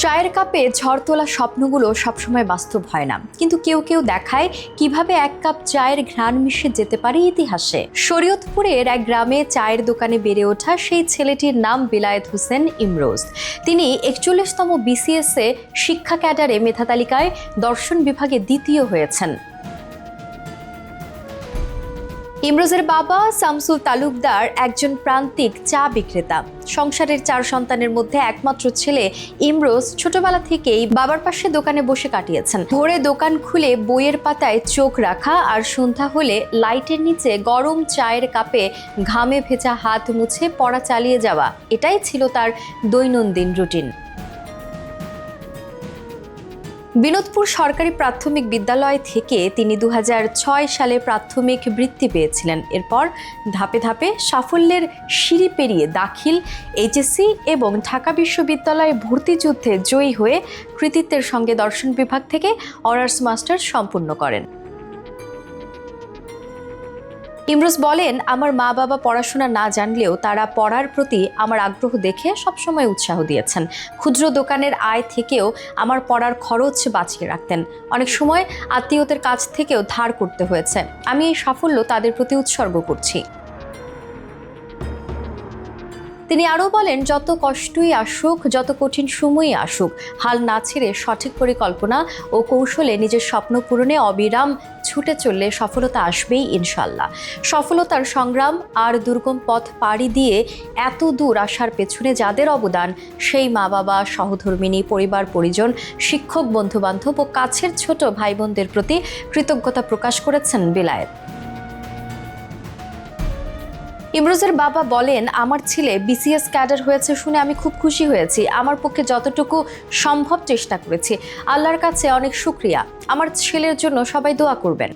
চায়ের কাপে ঝড় তোলা স্বপ্নগুলো সবসময় বাস্তব হয় না, কিন্তু কেউ কেউ দেখায় কিভাবে এক কাপ চায়ের ঘ্রাণ মিশে যেতে পারে ইতিহাসে। শরীয়তপুরের এক গ্রামে চায়ের দোকানে বেড়ে ওঠা সেই ছেলেটির নাম বিলায়েত হোসেন ইমরোজ। তিনি ৪১তম BCS এ শিক্ষা ক্যাডারে মেধা তালিকায় দর্শন বিভাগে দ্বিতীয় হয়েছেন। ইমরোজের বাবা শামসুল তালুকদার একজন প্রান্তিক চা বিক্রেতা। সংসারের 4 সন্তানের মধ্যে একমাত্র ছেলে ইমরোজ ছোটবেলা থেকেই বাবার পাশে দোকানে বসে কাটিয়েছেন। ভোরে দোকান খুলে বইয়ের পাতায় চোখ রাখা আর সন্ধ্যা হলে লাইটের নিচে গরম চায়ের কাপে ঘামে ভেজা হাত মুছে পড়া চালিয়ে যাওয়া, এটাই ছিল তার দৈনন্দিন রুটিন। বিনোদপুর সরকারি প্রাথমিক বিদ্যালয় থেকে তিনি 2006 সালে প্রাথমিক বৃত্তি পেয়েছিলেন। এরপর ধাপে ধাপে সাফল্যের সিঁড়ি পেরিয়ে দাখিল, HSC এবং ঢাকা বিশ্ববিদ্যালয়ে ভর্তি যুদ্ধে জয়ী হয়ে কৃতিত্বের সঙ্গে দর্শন বিভাগ থেকে অনার্স মাস্টার্স সম্পূর্ণ করেন। ইমরোজ বলেন, আমার মা বাবা পড়াশোনা না জানলেও তারা পড়ার প্রতি আমার আগ্রহ দেখে সবসময় উৎসাহ দিয়েছেন। ক্ষুদ্র দোকানের আয় থেকেও আমার পড়ার খরচ বাঁচিয়ে রাখতেন। অনেক সময় আত্মীয়দের কাছ থেকেও ধার করতে হয়েছে। আমি এই সাফল্য তাদের প্রতি উৎসর্গ করছি। তিনি আরও বলেন, যত কষ্টই আসুক, যত কঠিন সময়ই আসুক, হাল না ছেড়ে সঠিক পরিকল্পনা ও কৌশলে নিজের স্বপ্ন পূরণে অবিরাম ছুটে চললে সফলতা আসবেই ইনশাল্লাহ। সফলতার সংগ্রাম আর দুর্গম পথ পাড়ি দিয়ে এত দূর আসার পেছনে যাদের অবদান, সেই মা বাবা, সহধর্মিণী, পরিবার পরিজন, শিক্ষক, বন্ধুবান্ধব ও কাছের ছোট ভাই বোনদের প্রতি কৃতজ্ঞতা প্রকাশ করেছেন বিলায়েত। ইমরোজের বাবা বলেন, আমার ছেলে BCS ক্যাডার হয়েছে শুনে আমি খুব খুশি হয়েছি। আমার পক্ষে যতটুকু সম্ভব চেষ্টা করেছি। আল্লাহর কাছে অনেক শুকরিয়া। আমার ছেলের জন্য সবাই দোয়া করবেন।